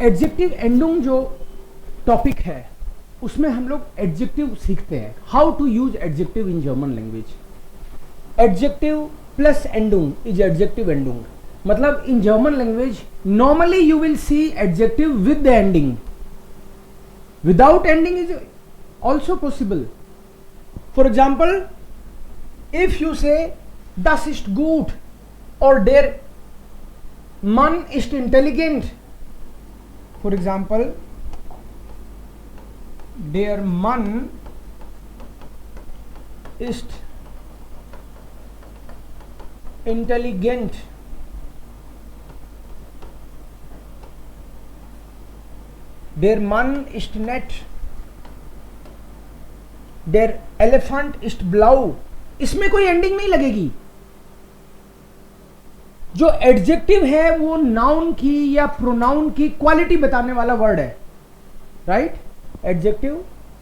Adjective एंडुंग जो topic है उसमें हम लोग एडजेक्टिव सीखते हैं, how to use adjective in German language. Adjective plus एंडुंग इज एडजेक्टिव एंडुंग। मतलब in German language normally you will see adjective with the ending, without ending is also possible. For example, if you say das ist gut or der Mann ist intelligent, for example, der Mann ist intelligent, der Mann ist nett, der Elephant ist blau, इसमें कोई ending नहीं लगेगी। जो adjective है वो noun की या pronoun की क्वालिटी बताने वाला वर्ड है, right? Adjective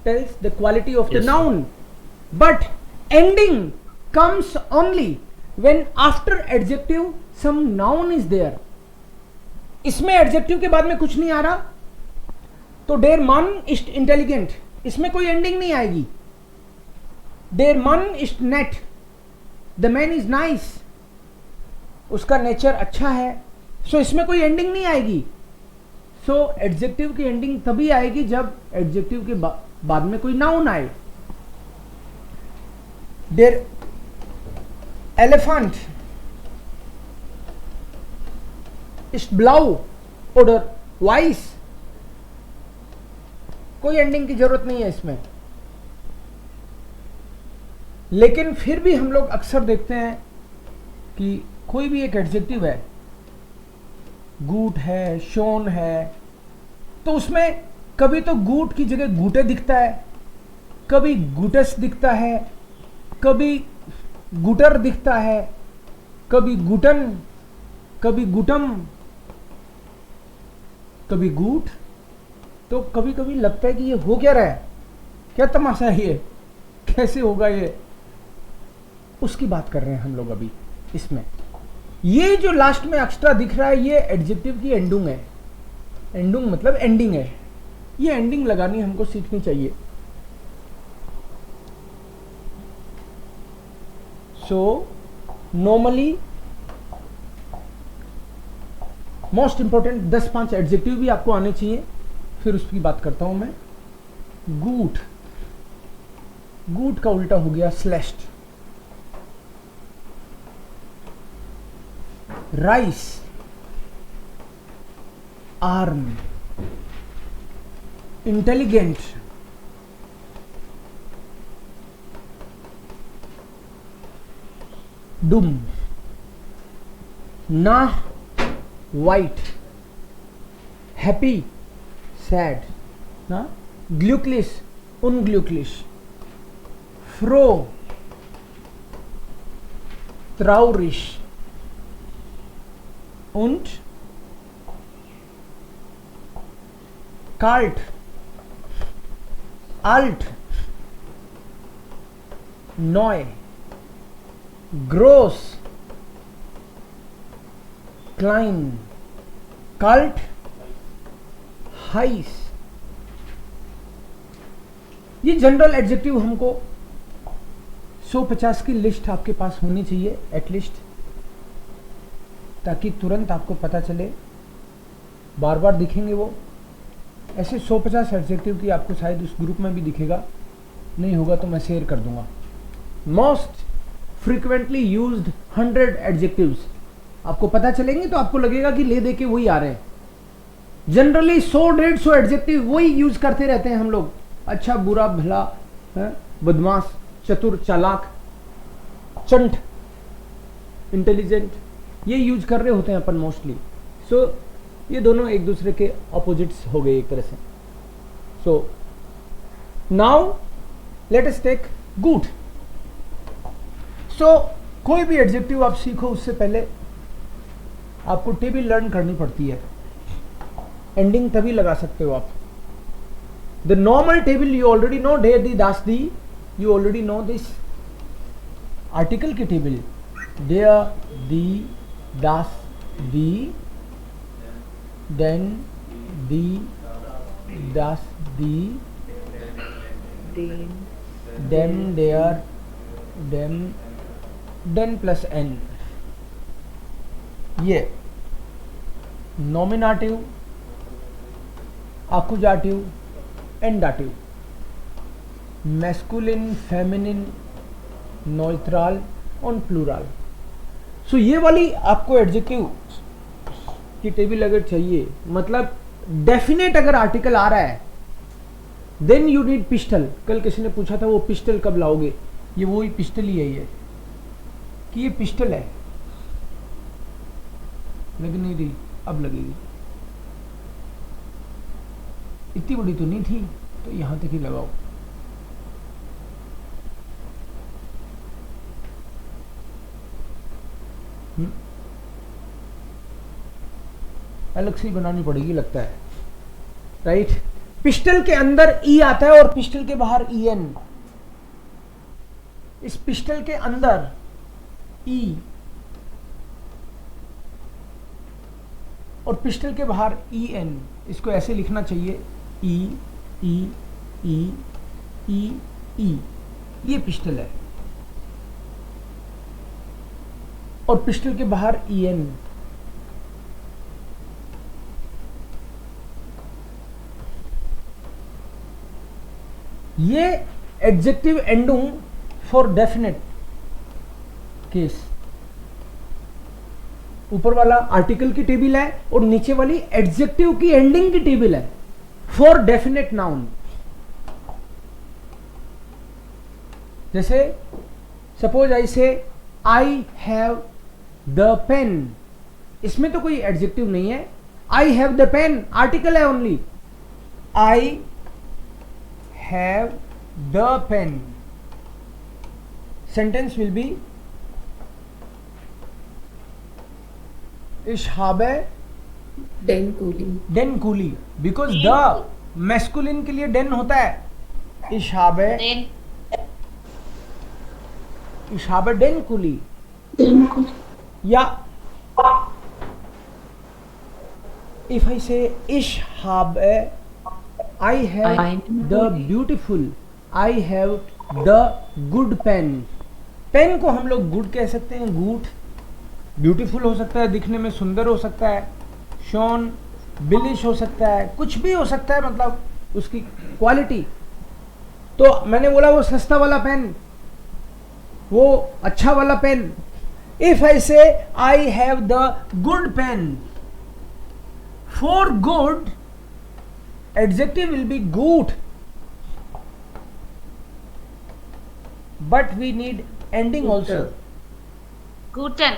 tells the quality of the noun, but ending comes only when after adjective some noun is there. इसमें एडजेक्टिव के बाद में कुछ नहीं आ रहा, तो देयर मन इज इंटेलिजेंट, इसमें कोई एंडिंग नहीं आएगी। देयर मन is net, the man is nice, उसका नेचर अच्छा है, सो इसमें कोई एंडिंग नहीं आएगी। सो एडजेक्टिव की एंडिंग तभी आएगी जब एडजेक्टिव के बाद में कोई नाउन आए। देयर एलिफेंट इज ब्लाउ oder वाइस, कोई एंडिंग की जरूरत नहीं है इसमें। लेकिन फिर भी हम लोग अक्सर देखते हैं कि कोई भी एक एडजेक्टिव है, गूट है, शोन है, तो उसमें कभी तो गूट की जगह गूटे दिखता है, कभी गूटस दिखता है, कभी गुटर दिखता है, कभी गुटन, कभी गुटम, कभी गूट। तो कभी कभी लगता है कि ये हो क्या रहा है, क्या तमाशा है ये, कैसे होगा ये, उसकी बात कर रहे हैं हम लोग अभी इसमें। ये जो लास्ट में एक्स्ट्रा दिख रहा है ये एडजेक्टिव की एंडुंग है। एंडुंग मतलब एंडिंग है, ये एंडिंग लगानी हमको सीखनी चाहिए। So normally most important 10-5 adjective भी आपको आने चाहिए, फिर उसकी बात करता हूं मैं। गूट, गूट का उल्टा हो गया स्लेश्ड। राइस, आर्म, इंटेलिजेंट, डुम, ना, वाइट, हैप्पी, सैड, ना, ग्लूक्लिस, उनग्लूक्लिश, फ्रो, ट्राउरिश, und kalt, alt, neu, groß, klein, kalt, heiß। ये जनरल एडजेक्टिव हमको 150 की लिस्ट आपके पास होनी चाहिए एटलीस्ट, ताकि तुरंत आपको पता चले, बार बार दिखेंगे वो। ऐसे 150 एडजेक्टिव की आपको शायद उस ग्रुप में भी दिखेगा, नहीं होगा तो मैं शेयर कर दूंगा। मोस्ट फ्रीक्वेंटली यूज्ड 100 एडजेक्टिव्स आपको पता चलेंगे तो आपको लगेगा कि ले दे के वही आ रहे हैं। जनरली 100-150 एडजेक्टिव वही यूज करते रहते हैं हम लोग, अच्छा, बुरा, भला, बदमाश, चतुर, चालाक, चंट, इंटेलिजेंट, ये यूज कर रहे होते हैं अपन मोस्टली। सो ये दोनों एक दूसरे के ऑपोजिट्स हो गए एक तरह से। So now let us take good. So कोई भी एडजेक्टिव आप सीखो उससे पहले आपको टेबल लर्न करनी पड़ती है, एंडिंग तभी लगा सकते हो आप। The normal table you already know, डेयर दी दास दी, you already know this. Article की टेबल, देयर दी दास दी, देन दी, das, die, den, dem, der, dem, den plus n। ये नॉमिनाटिव, आकुजाटिव, एंडाटिव, मैस्कुलिन, फेमिनिन, न्यूट्रल और प्लूरल। सो ये वाली आपको एडजेक्टिव की टेबल अगर चाहिए, मतलब डेफिनेट अगर आर्टिकल आ रहा है, देन यू नीड पिस्टल। कल किसी ने पूछा था वो पिस्टल कब लाओगे, ये वही पिस्टल ही है ये, कि ये पिस्टल है, लग नहीं रही, अब लगेगी। इतनी बड़ी तो नहीं थी, तो यहां तक ही लगाओ। अलग से ही बनानी पड़ेगी लगता है, राइट। पिस्टल के अंदर ई आता है और पिस्टल के बाहर ई एन। इस पिस्टल के अंदर ई और पिस्टल के बाहर ई एन, इसको ऐसे लिखना चाहिए, ई ई ई ई ई, ये पिस्टल है। और पिस्टल के बाहर ई एन। ये adjective ending for definite case. ऊपर वाला आर्टिकल की टेबल है और नीचे वाली एडजेक्टिव की एंडिंग की टेबल है फॉर डेफिनेट नाउन। जैसे suppose I say I have the pen, इसमें तो कोई एडजेक्टिव नहीं है, I have the pen article है only. I have the pen, sentence will be ich habe den Kuli, den Kuli, because the masculine के लिए den होता है, ich habe den Kuli, या if I say ich habe, I have the beautiful, I have the good pen। Pen को हम लोग good कह सकते हैं, गुड। ब्यूटीफुल हो सकता है, दिखने में सुंदर हो सकता है, शॉन बिलिश हो सकता है, कुछ भी हो सकता है, मतलब उसकी क्वालिटी। तो मैंने बोला वो सस्ता वाला पेन, वो अच्छा वाला pen. If I say I have the good pen, for good adjective will be good, but we need ending also. Guten.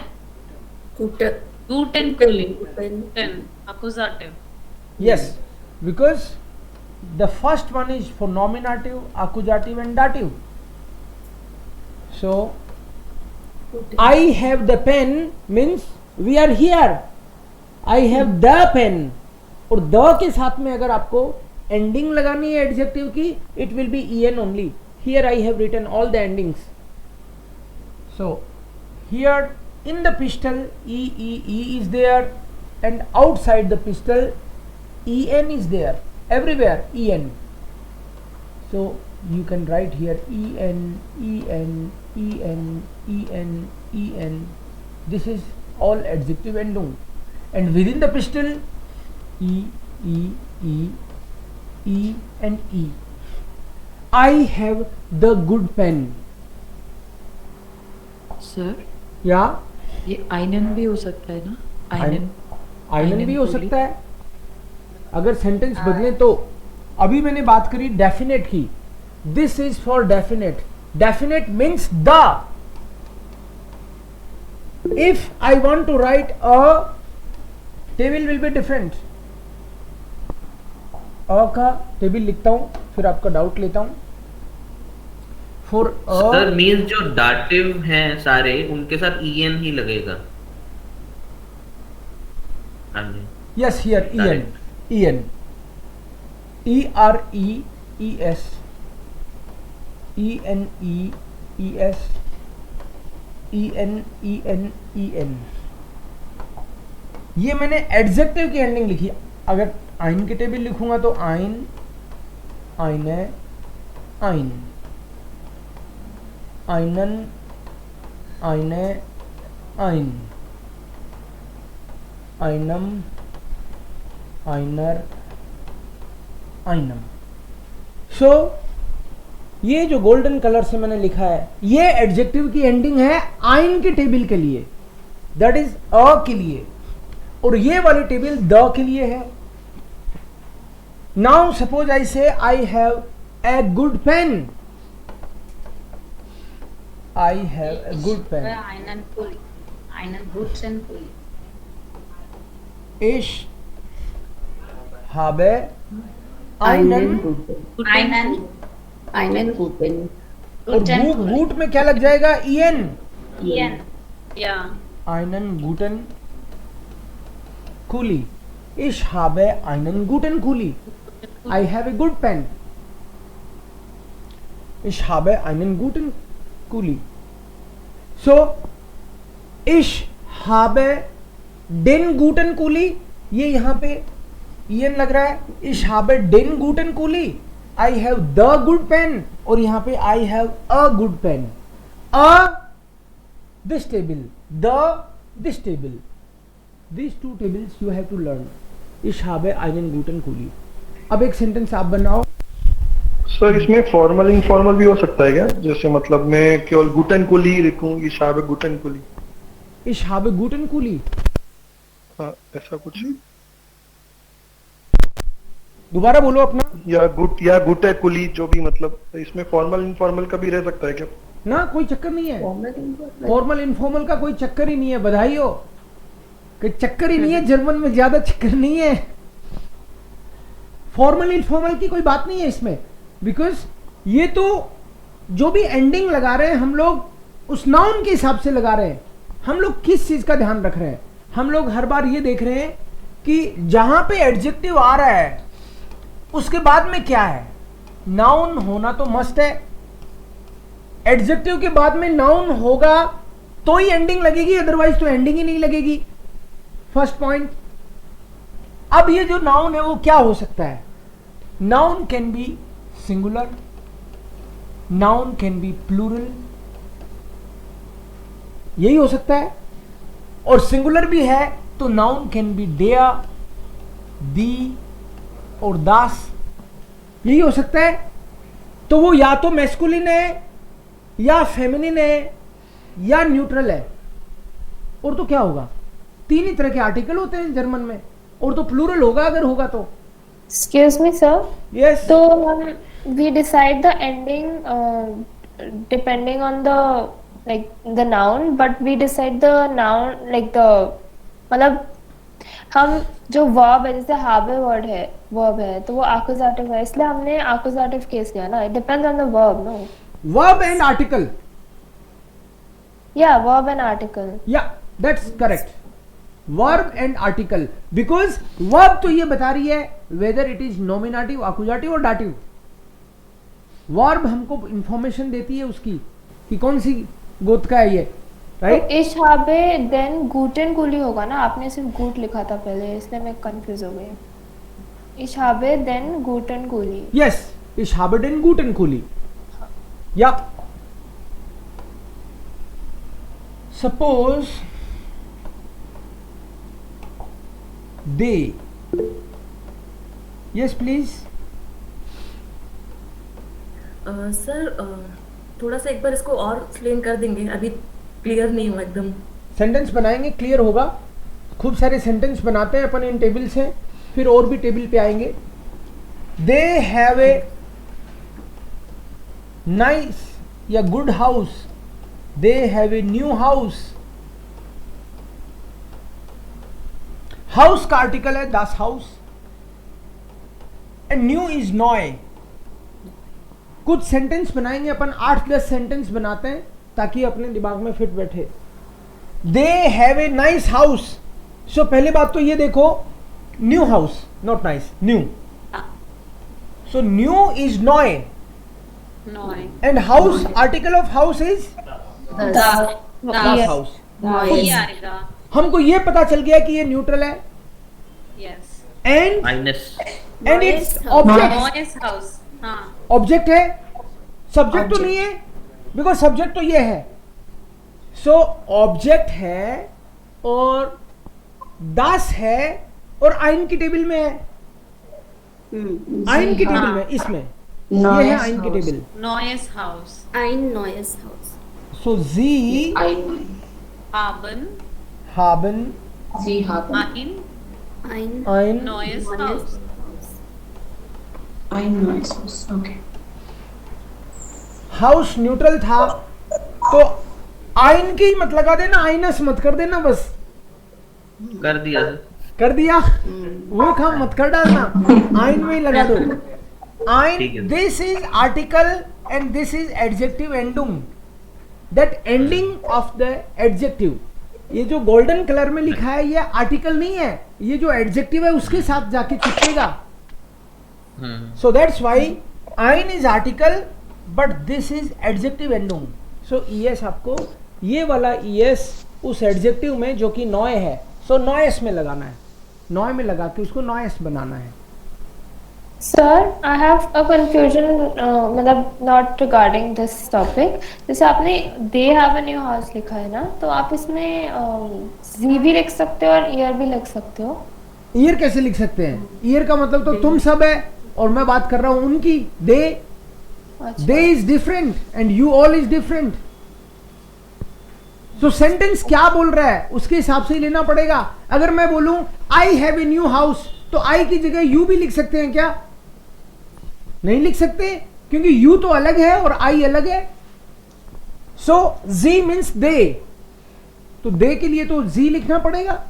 Guten, Guten Kuli. Guten. Accusative. Yes, because the first one is for nominative, accusative and dative. So Guten. I have the pen means we are here. I have the pen, और the के साथ में अगर आपको ending लगानी है adjective की, it will be E N only. Here I have written all the endings. So here in the pistol E E E is there and outside the pistol E N is there, everywhere E N. So you can write here E N E N E N E N E N. This is all adjective ending, and within the the पिस्टल E, E, E, E and E. I have the good pen. Sir या ये आइनन भी हो सकता है ना, आइनन आइनन भी हो Kuli. सकता है अगर सेंटेंस बदले तो। अभी मैंने बात करी डेफिनेट की, this is for definite. Definite means the. If I want to write a, table will be different. A का टेबल लिखता हूं, फिर आपका डाउट लेता हूं। फॉर सर मीन्स जो डाटिव हैं सारे उनके साथ ईएन ही लगेगा। हाँ जी। Yes, here E N, E N, E R E E S, E N E S, E N E N E N. ये मैंने एडजेक्टिव की एंडिंग लिखी। अगर आइन की टेबल लिखूंगा तो आइन, आइने, आइन, आइनन, आइने, आइन, आइनम, आइनर, आइनम। सो ये जो गोल्डन कलर से मैंने लिखा है, ये एडजेक्टिव की एंडिंग है आइन की टेबल के लिए, दैट इज अ के लिए, और ये वाली टेबल द के लिए है। Now suppose I say I have a good pen, I have a good pen. einen Pulli. Einen guten Pulli. Ich habe einen, einen guten. और गूट में क्या लग जाएगा? ईएन, Ian. Ja. einen guten Kuli. Ich habe einen guten Kuli. I have a good pen. Ich habe einen guten Kuli. So, ich habe den guten Kuli. ये यहाँ पे ईएन लग रहा है। Ich habe den guten Kuli. I have the good pen. और यहाँ पे I have a good pen. This table, this table. These two tables you have to learn. Ich habe einen guten Kuli. अब एक sentence आप बनाओ। Sir इसमें formal informal भी हो सकता है क्या? जैसे मतलब मैं केवल गुटन कुली लिखूं, ich habe guten Kuli। Ich habe guten Kuli। हाँ, ऐसा कुछ दोबारा बोलो अपना। या गुटे कुली, जो भी, मतलब इसमें फॉर्मल इनफॉर्मल का भी रह सकता है क्या? ना, कोई चक्कर नहीं है। Formal. फॉर्मल इनफॉर्मल का कोई चक्कर ही नहीं है। बधाई हो कि चक्कर ही नहीं है। जर्मन में ज्यादा चक्कर नहीं है। फॉर्मल इनफॉर्मल की कोई बात नहीं है इसमें, बिकॉज ये तो जो भी एंडिंग लगा रहे हैं हम लोग उस नाउन के हिसाब से लगा रहे हैं। हम लोग किस चीज का ध्यान रख रहे हैं? हम लोग हर बार ये देख रहे हैं कि जहां पे एडजेक्टिव आ रहा है उसके बाद में क्या है। नाउन होना तो मस्ट है। एडजेक्टिव के बाद में नाउन होगा तो ही एंडिंग लगेगी, अदरवाइज तो एंडिंग ही नहीं लगेगी। First point. अब ये जो नाउन है वो क्या हो सकता है? Noun can be singular, noun can be plural, यही हो सकता है। और सिंगुलर भी है तो नाउन कैन बी देया, दी और दास, यही हो सकता है। तो वो या तो मैस्कुलिन है या फेमिनिन है या न्यूट्रल है। और तो क्या होगा? तीन ही तरह के आर्टिकल होते हैं जर्मन में। और तो प्लूरल होगा अगर होगा तो। Excuse me, sir. Yes. So we decide the ending depending on the noun, but we decide the noun like the मतलब हम जो verb है, जैसे have verb है तो वो accusative है, इसलिए हमने accusative case लिया ना। It depends on the verb, no? Verb and article. Yeah, verb and article. Yeah, that's correct. Verb and article. Because verb तो ये बता रही है whether it is nominative, accusative और dative. Verb हमको इंफॉर्मेशन देती है उसकी कि कौन सी गोत का है ये, राइट? तो ich habe then guten Kuli होगा ना। आपने सिर्फ gut लिखा था पहले, इसलिए मैं कंफ्यूज हो गई। Ich habe then guten Kuli. Yes, ich habe den guten Kuli. Yeah. Suppose they. Yes, please. Sir थोड़ा सा एक बार इसको और एक्सप्लेन कर देंगे, अभी क्लियर नहीं हुआ एकदम। सेंटेंस बनाएंगे, क्लियर होगा। खूब सारे सेंटेंस बनाते हैं अपन इन टेबल से, फिर और भी टेबल पे आएंगे। दे हैव ए नाइस या good house, they have a new house. House का आर्टिकल है दास हाउस एंड न्यू इज नॉय। कुछ सेंटेंस बनाएंगे अपन, 8-10 सेंटेंस बनाते हैं ताकि अपने दिमाग में फिट बैठे। They have a nice house. So पहले बात तो ये देखो, new house, not nice, new. So new is नॉय Neu. And house, article of house is Das. दास हाउस। Neu. आएगा। हमको ये पता चल गया कि ये न्यूट्रल है। Yes. And it's Noise object, Noise house. हाँ. ऑब्जेक्ट है, सब्जेक्ट तो नहीं है, बिकॉज सब्जेक्ट तो ये है. सो ऑब्जेक्ट है और दास है और आइन की टेबल में है, आइन की टेबल में, इसमें ये है आइन की table. Noise house. Ein neues Haus. सो जी Haben. haben Ein. Ein ein Neues Haus. House neutral था तो आइन की मत लगा देना, आइनस मत कर देना, बस कर दिया कर दिया, वो काम मत कर डालना, आइन में ही लगा दो. ठीक आइन, है. This is article and this is adjective ending, that ending of the adjective. ये जो गोल्डन कलर में लिखा है ये आर्टिकल नहीं है, ये जो एडजेक्टिव है उसके साथ जाके चिपकेगा. So that's why ein is article but this is adjective ending. So es आपको ये वाला es उस adjective में जो कि नॉय है, so नॉयस में लगाना है, नॉय में लगा के उसको नॉयस बनाना है. Sir, I have a confusion, मतलब not regarding this topic. जैसे आपने they have a new house लिखा है ना, तो आप इसमें z भी लिख सकते हो और ear भी लिख सकते हो. ईयर कैसे लिख सकते हैं? ईयर का मतलब तो तुम सब है और मैं बात कर रहा हूं उनकी. They is different and you all is different. So sentence क्या बोल रहा है उसके हिसाब से ही लेना पड़ेगा. अगर मैं बोलूं आई हैव ए न्यू हाउस, तो आई की जगह यू भी लिख सकते हैं क्या? नहीं लिख सकते, क्योंकि यू तो अलग है और आई अलग है. सो जी मीन्स दे, तो दे के लिए तो जी लिखना पड़ेगा.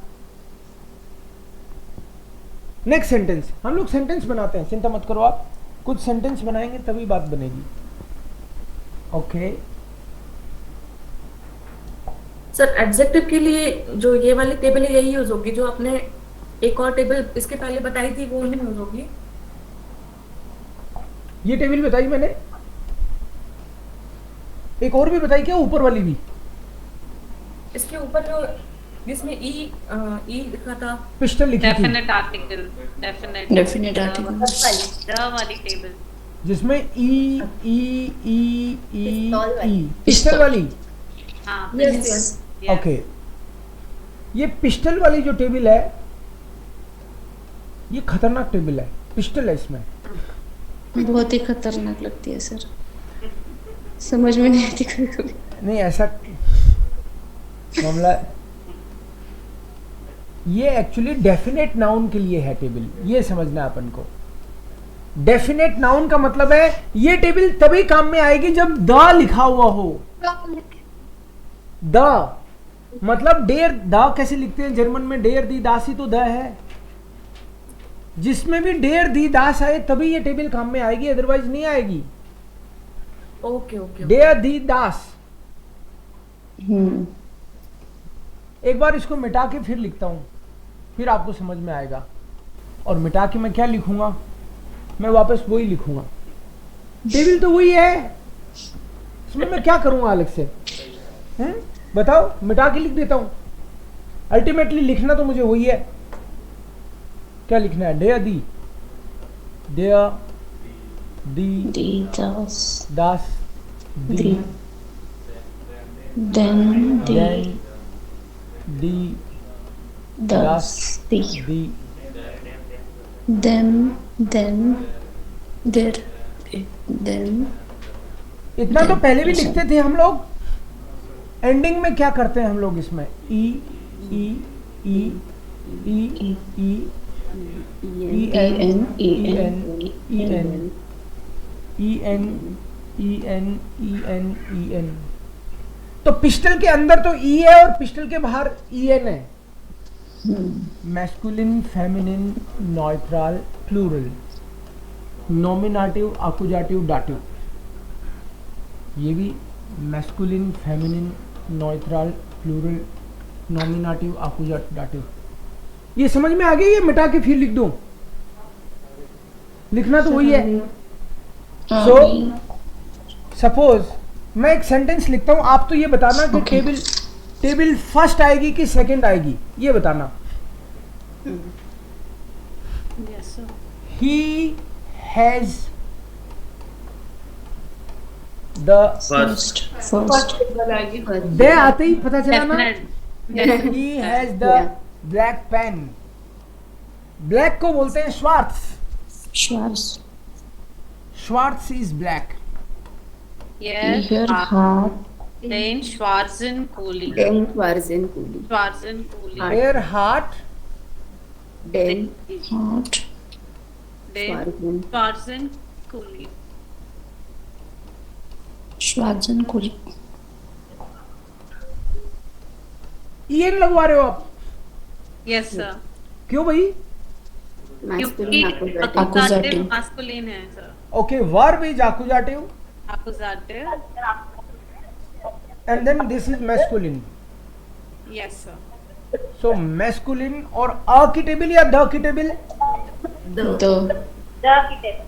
नेक्स्ट सेंटेंस, हम लोग सेंटेंस बनाते हैं, चिंता मत करो आप, कुछ सेंटेंस बनाएंगे तभी बात बनेगी. ओके सर एडजेक्टिव के लिए जो ये वाली टेबल है यही यूज होगी, जो आपने एक और टेबल इसके पहले बताई थी वो नहीं यूज होगी? ये टेबल बताई मैंने, एक और भी बताई क्या, ऊपर वाली भी? इसके ऊपर जो जिसमें ई लिखा था, पिस्टल लिखी थी, Definite article. Definite article. The वाली table. जिसमें ई ई ई ई पिस्तौल वाली. ई, पिस्टल वाली. हाँ. Yes. ओके, ये पिस्टल वाली जो टेबल है ये खतरनाक टेबल है, पिस्टल है इसमें. बहुत ही खतरनाक लगती है सर, समझ में नहीं आती कभी कभी. नहीं ऐसा मामला, ये एक्चुअली डेफिनेट नाउन के लिए है टेबल, ये समझना है अपन को. डेफिनेट नाउन का मतलब है ये टेबल तभी काम में आएगी जब द लिखा हुआ हो. द मतलब डेर, द कैसे लिखते हैं जर्मन में, डेर दी दासी तो द है. जिसमें भी डेर दी दास आए तभी ये टेबल काम में आएगी, अदरवाइज नहीं आएगी. Okay okay. डेर दी दास. एक बार इसको मिटा के फिर लिखता हूं, फिर आपको समझ में आएगा. और मिटा के मैं क्या लिखूंगा, मैं वापस वही लिखूंगा, टेबल तो वही है, इसमें मैं क्या करूंगा अलग से? बताओ, मिटा के लिख देता हूं. अल्टीमेटली लिखना तो मुझे वही है. क्या लिखना है? डेयर दी, डेयर दी दास दी देन दी दास दी देन देर देन. इतना तो पहले भी लिखते थे हम लोग. एंडिंग में क्या करते हैं हम लोग इसमें? E E E E E E N E N E N E N E N E N E N. तो पिस्टल के अंदर तो ई है और पिस्टल के बाहर ई एन है. Masculine, feminine, neutral, plural, nominative, accusative, dative. ये भी masculine, feminine, neutral, plural, nominative, accusative, dative. ये समझ में आ गया? ये मिटा के फिर लिख दूं, लिखना तो वही है. सो सपोज मैं एक सेंटेंस लिखता हूं, आप तो ये बताना कि टेबल फर्स्ट आएगी कि सेकंड आएगी, ये बताना. Yes, sir. He has the first दे आते ही पता चला ना, Definite. he has the black pen. Black को बोलते हैं श्वार्ट्स। Schwarz. श्वार्ट्स is black. Yes. Ehrhard. Then Schwarzenegger. Then Schwarzenegger. Schwarzenegger. एयरहार्ट, Then Hart. Then Schwarzenegger. Schwarzenegger. EN लगवा रहे हो आप, Yes, sir. क्यों भाई? क्योंकि masculine accusative. accusative masculine है, sir. Okay, verb is accusative Accusative. and then this is masculine. Yes, sir. So masculine और अकिटेबल या द किटेबल? The.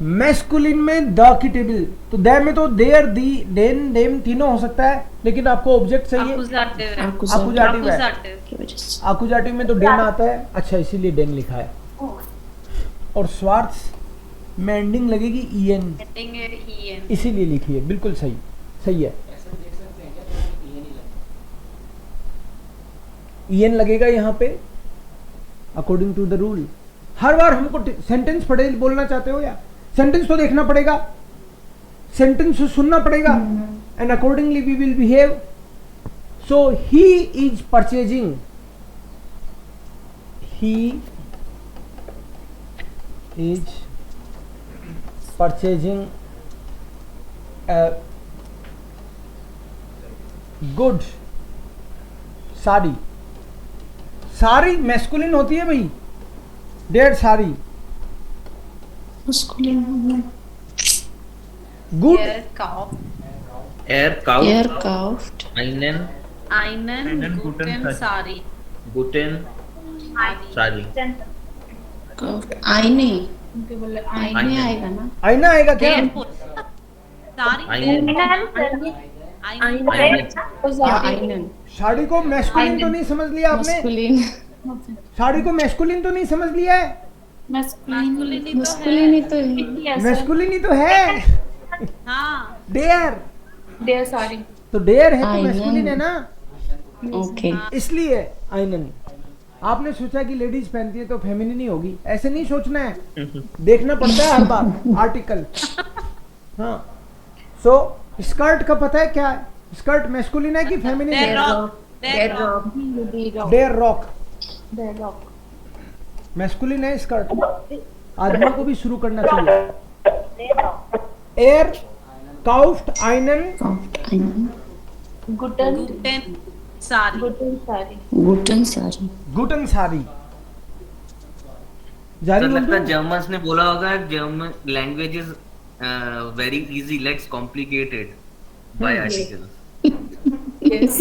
मैस्कुलिन में द किटेबल, तो द में तो देयर, दी, देन, देम तीनों हो सकता है, लेकिन आपको ऑब्जेक्ट चाहिए Accusative है. Accusative है। Accusative. की वजह से. आकुजाटिव में तो डेन आता है, अच्छा इसीलिए डेन लिखा है। और स्वार्ट्स में एंडिंग लगेगी ईएन, Ending है EN. इसीलिए लिखी है, बिल्कुल सही, सही है। ईएन लगेगा यहाँ पे अकॉर्डिंग टू द रूल। हर बार हमको सेंटेंस पढ़े बोलना चाहते हो या सेंटेंस तो देखना पड़ेगा, सेंटेंस तो सुनना पड़ेगा, and accordingly we will behave. So he is purchasing, he is purchasing a good sari. Sari masculine होती है भाई, डेढ़ साड़ी। Masculine. गुड Kauf. Erkauft. einen Einen guten Sari. guten सारी Kauft. Eine. Eine आएगा ना? आईना आएगा क्या? Sari. einen Einen. साड़ी को मैस्कुलिन तो नहीं समझ लिया आपने? Masculine. साड़ी को मैस्कुलिन तो नहीं समझ लिया है? Masculine ही तो है. Masculine ही तो है. मैस्कुलिन ही तो है। हाँ. डेयर, देयर सॉरी तो डेयर है तो आईना। मैस्कुलिन है ना, Okay. इसलिए आइनन। आपने सोचा कि लेडीज पहनती है तो फेमिनिन ही होगी, ऐसे नहीं सोचना है, देखना पड़ता है हर बार आर्टिकल। हाँ, सो स्कर्ट का पता है क्या है? स्कर्ट मैस्कुलिन है कि फेमिनिन Their है? rock. Their Their rock. rock. डेयर रॉक देयर रॉक मैस्कुलिन है स्कर्ट। आदमी को भी शुरू करना चाहिए। एयर काउफ्ट आइनन Kauft einen. गुटन Guten Sari. गुटन सारी Guten Sari. गुटन सारी। जारी तो बोल लगता है दो। जर्मन्स ने बोला होगा German language is very easy, let's complicated bye article. Yes.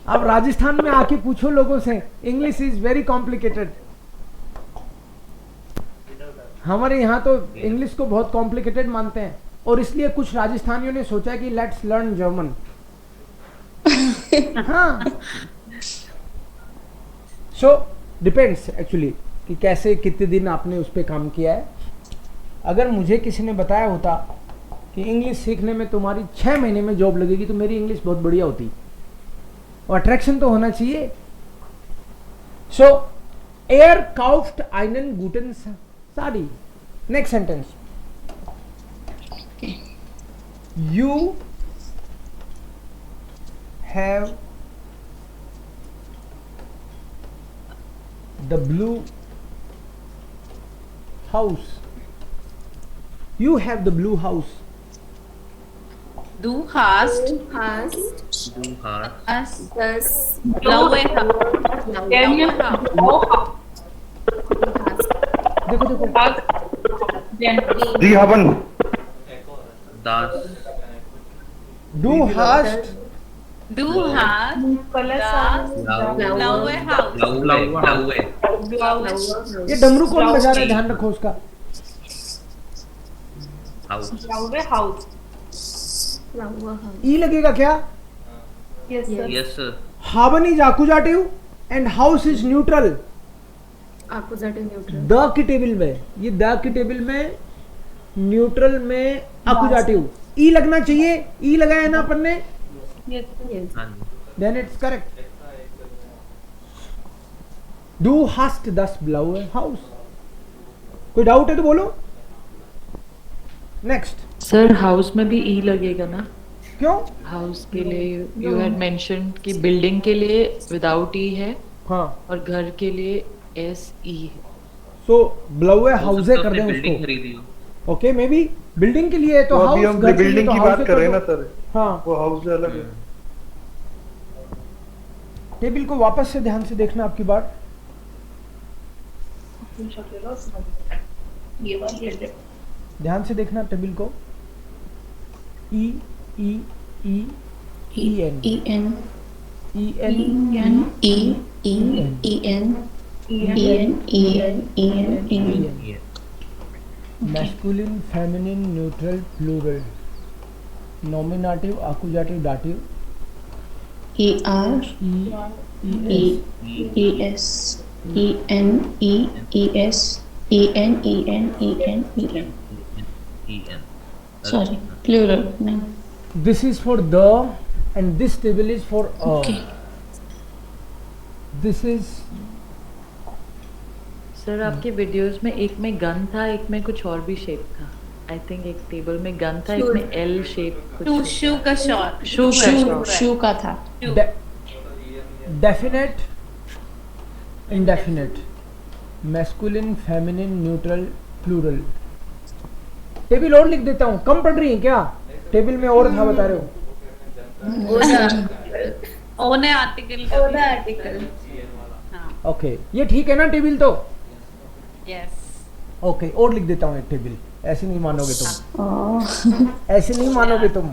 अब राजस्थान में आके पूछो लोगों से, इंग्लिश इज वेरी कॉम्प्लिकेटेड। हमारे यहाँ तो इंग्लिश को बहुत कॉम्प्लिकेटेड मानते हैं, और इसलिए कुछ राजस्थानियों ने सोचा कि लेट्स लर्न जर्मन। हाँ, सो डिपेंड्स एक्चुअली कि कैसे कितने दिन आपने उस पर काम किया है। अगर मुझे किसी ने बताया होता कि इंग्लिश सीखने में तुम्हारी 6 महीने में जॉब लगेगी, तो मेरी इंग्लिश बहुत बढ़िया होती। और अट्रैक्शन तो होना चाहिए। सो एयर काउफ्ट आइनन गुटन sari. Next sentence, you have the blue house. You have the blue house. Du hast Hast Du hast das das blaue Haus. blaue देखो देखो, दी हवन das du hast Du hast das blaue Haus. blaue ये डमरू कौन बजा रहा है, ध्यान रखो उसका। Haus blaue Haus. ई लगेगा क्या? yes sir हावन is accusative, and house is neutral. Accusative neutral. The की टेबल में, ये द की टेबल में न्यूट्रल में अकुजाटिव ई लगना चाहिए, ई लगाया ना अपन ने, Yes. हाँ जी। Then it's correct. डू हास्ट दस ब्लाउ हाउस। कोई डाउट है तो बोलो। नेक्स्ट। सर हाउस में भी ई लगेगा ना? क्यों? हाउस के लिए यू हैड मेंशन्ड कि बिल्डिंग के लिए विदाउट ई है हाँ, और घर के लिए एस ई है। सो ब्लाउ हाउसे तो कर अपने दें बिल्डिंग उसको। खरीदी हो। ओके, मे बी बिल्डिंग के लिए है तो तो अभी हाउस, हम घर के लिए बिल्डिंग तो की हाउस बात कर रहे हैं ना सर, हाँ। वो हाउस अलग है। टेबल को वापस से ध्यान से देखना आपकी बात। ध्यान से देखना टेबल को। E E E E N E N E N E E E N E N E N E N E N ये masculine, feminine, neutral, plural, nominative, accusative, dative, E R E E E S E N E S E N E N E N E N EN. Sorry plural नहीं। This is for the and this table is for Okay. This is sir आपके videos में एक में gun था, एक में कुछ और भी शेप था। आई थिंक एक टेबल में गन था, एक में एल शेप कुछ शू का शॉट, शू का शू short। शू का था। Definite, indefinite, masculine, feminine, neutral, plural. Table और लिख देता हूँ, कम पढ़ रही है क्या? टेबल में और था बता रहे हो। ओने आर्टिकल, ओने आर्टिकल। हाँ, ओके, ये ठीक है ना टेबल तो? यस। ओके, और लिख देता हूँ एक टेबल। ऐसे नहीं मानोगे तुम, ओह ऐसे नहीं मानोगे तुम।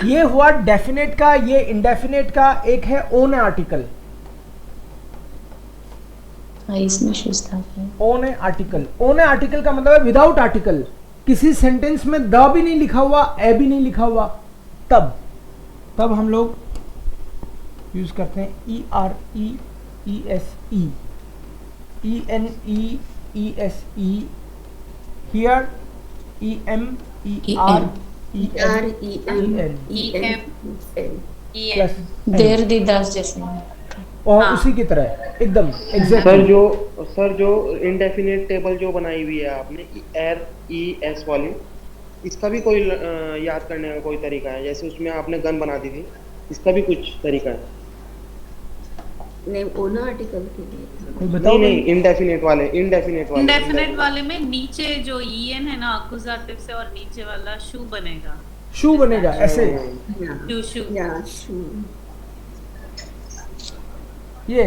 ये हुआ डेफिनेट का, ये इंडेफिनेट का। एक है ओन आर्टिकल। इसमें शूज था। ओन आर्टिकल, ओन आर्टिकल का मतलब है विदाउट आर्टिकल। किसी सेंटेंस में द भी नहीं लिखा हुआ, ए भी नहीं लिखा हुआ, तब हम लोग यूज करते हैं E R E E S E E N E S E, here E M E R E N plus देर दी दास जैसे और उसी की तरह एकदम एग्जैक्ट। सर जो इंडेफिनिट टेबल जो बनाई हुई है आपने एर ई एस वाली, इसका भी कोई याद करने का कोई तरीका है? जैसे उसमें आपने गन बना दी थी, इसका भी कुछ तरीका है? नहीं, ओना आर्टिकल के लिए। कोई बताओ। नहीं इंडेफिनिट वाले इंडेफिनेट वाले में नीचे जो EN है ना अकुजाटिव से, और नीचे वाला शू बनेगा। शू बनेगा ऐसे, शू। ये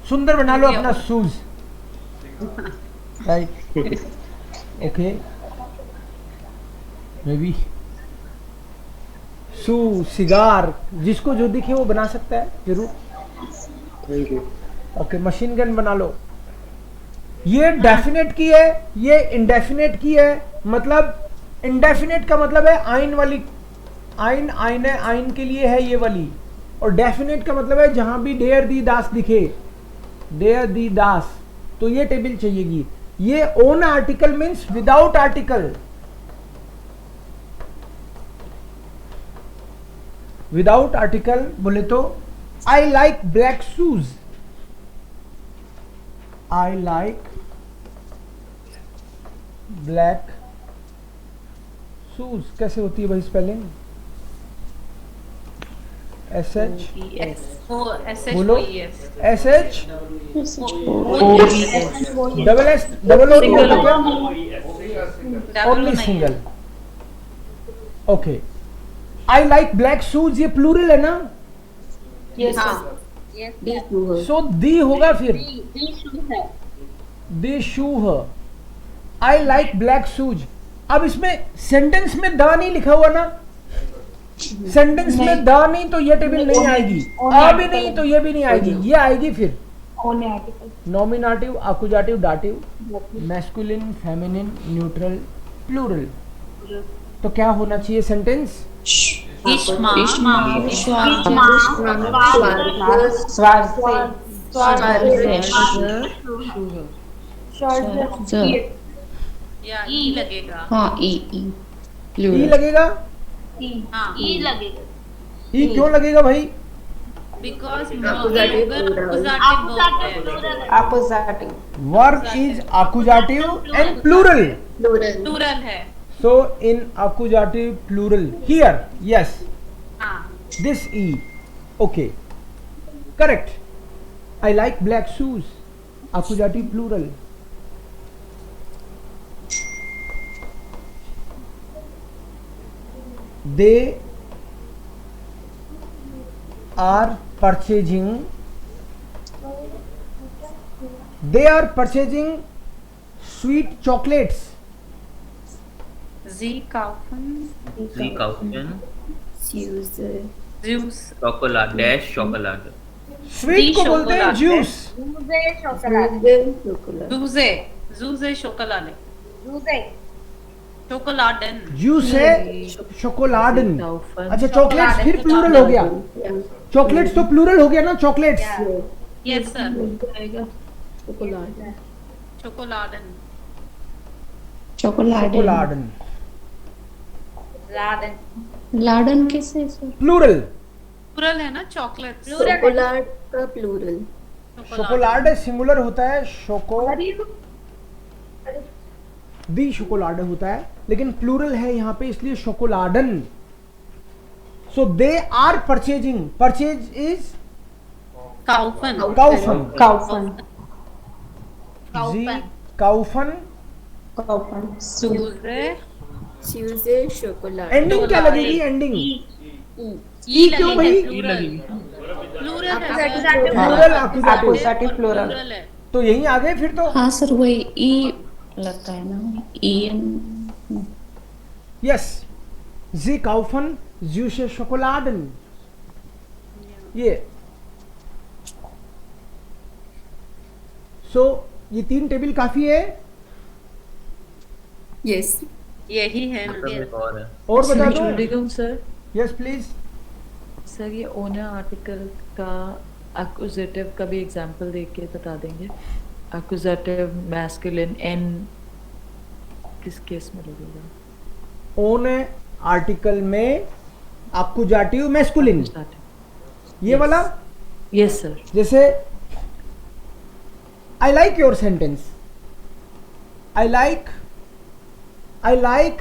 सुंदर बना लो अपना shoes, right? Okay, may be shoe, cigar, जिसको जो दिखे वो बना सकता है जरूर। Thank you. Okay, machine gun बना लो। ये डेफिनेट की है, ये इंडेफिनेट की है। मतलब इंडेफिनेट का मतलब है आइन वाली, आइन आइन है, आइन के लिए है ये वाली। और डेफिनेट का मतलब है जहां भी डेयर दी दास दिखे, डेयर दी दास, तो ये टेबल चाहिएगी। ये ओन article means without article. Without article बोले तो I like black shoes, I like black shoes. कैसे होती है भाई स्पेलिंग? एस एच बोलो, S H double S double O only single. Okay, I like black shoes, ये प्लूरल है ना? सो दी होगा फिर, दी शू। I like black shoes. अब इसमें सेंटेंस में द नहीं लिखा हुआ ना, सेंटेंस में द नहीं तो ये टेबल नहीं आएगी, आ भी नहीं तो ये भी नहीं आएगी, ये आएगी फिर nominative, accusative, dative, masculine, feminine, neutral, plural. तो क्या होना चाहिए सेंटेंस? इश्मा या ई लगेगा हाँ ई ई प्लूरल लगेगा। हाँ ई लगेगा ई क्यों लगेगा भाई? Because verb is accusative and plural. Plural है। So in accusative plural here, yes, हाँ this e. Okay, correct. I like black shoes. Accusative plural. They are purchasing. They are purchasing sweet chocolates. जी kaufen Sie kaufen जूस Schokolade, dash Schokolade. Sweet को बोलते हैं juice. जूसे जूसे शोकोलाडे शोकोलाडन जूस है शोकोलाडन। Kaufen. अच्छा चॉकलेट्स फिर प्लूरल हो गया। चॉकलेट्स तो प्लूरल हो गया ना चॉकलेट्स। यस सर चॉकलेट शोकोलाडन चॉकलेट चॉकलाडन लाडन कैसे सर? प्लूरल। प्लूरल है ना चॉकलेट चॉकलेट का प्लूरल शोकोलाड सिंगुलर होता है, शोको दी शोकोलाड होता है, लेकिन प्लूरल है यहाँ पे इसलिए शोकोलाडन। So they are purchasing, purchase is काउफन काउफन, काउफन जी काउफन। जूसे चूजे शोकोलाड एंडिंग क्या लगेगी? एंडिंग ई क्यों भाई? प्लूरल है प्लूरल एक्यूजेटिव प्लूरल है तो यहीं आ गए फिर तो। हाँ सर वही ई लगता है ना ई एन। यस, जी काउफन जूसे शोकोलाडन। ये सो ये 3 टेबल काफी है। यस यही है मतलब एक और है। और बता दो। Entschuldigung, sir. Yes please. Sir ये ओनर आर्टिकल का एक्यूजेटिव का भी एग्जांपल देख के बता देंगे। एक्यूजेटिव मैस्कुलिन एन किस केस में लगेगा? ओन आर्टिकल में एक्यूजेटिव मैस्कुलिन, ये वाला। Yes sir. जैसे I like your sentence, I like I like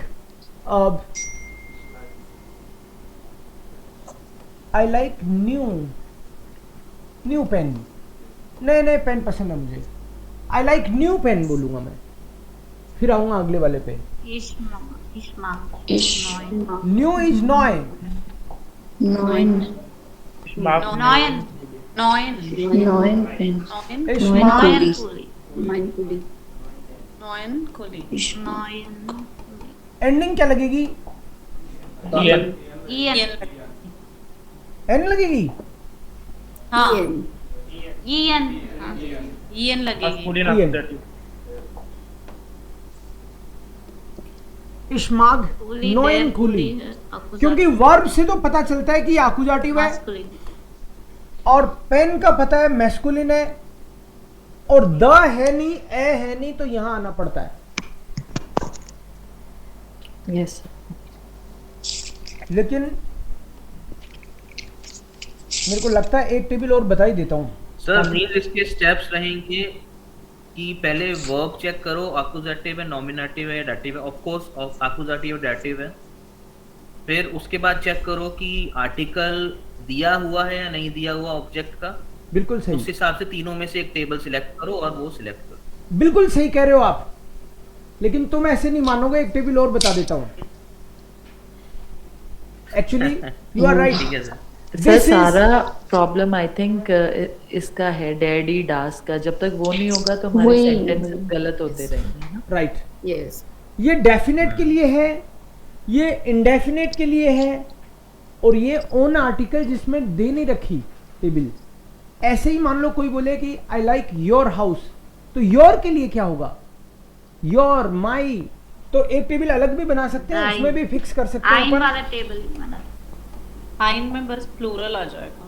new pen. नए पेन पसंद है मुझे। आई लाइक न्यू पेन बोलूंगा मैं, फिर आऊंगा अगले वाले पे। न्यू इज नॉय। नॉइन नॉयन नॉइन पेन नॉयन कुली एंडिंग क्या लगेगी? एन लगेगी। हाँ ईएन लगेगी। इश्माग नोएन कुली, क्योंकि वर्ब से तो पता चलता है कि ये एक्यूजेटिव है और पेन का पता है मैस्कुलिन है और द है नहीं, ए है नहीं, तो यहां आना पड़ता है। यस लेकिन मेरे को लगता है एक टेबल और बता ही देता हूं सर मींस इसके स्टेप्स रहेंगे कि पहले वर्ब चेक करो, एक्यूजेटिव है, नॉमिनेटिव है, डेटिव है। ऑफ कोर्स एक्यूजेटिव और डेटिव है। फिर उसके बाद चेक करो कि आर्टिकल दिया हुआ है या नहीं दिया हुआ ऑब्जेक्ट का। बिल्कुल सही। उस हिसाब से तीनों में से एक टेबल सिलेक्ट करो और वो सिलेक्ट करो। बिल्कुल सही कह रहे हो आप, लेकिन तुम ऐसे नहीं मानोगे। एक टेबल और बता देता हूं। Actually you are right. ठीक है सर। सर सारा प्रॉब्लम आई थिंक इसका है, डैडी डास का। जब तक वो नहीं होगा तो हमारे सेंटेंस गलत होते रहेंगे ना। राइट। यस ये डेफिनेट के लिए है, ये इंडेफिनेट के लिए है, और ये ओन आर्टिकल जिसमें दे नहीं रखी टेबल। ऐसे ही मान लो कोई बोले कि आई लाइक योर हाउस, तो योर के लिए क्या होगा? योर, माई। तो एक टेबल अलग भी बना सकते हैं, उसमें भी फिक्स कर सकते हैं। वाला टेबल बना। आइन में बस प्लूरल आ जाएगा।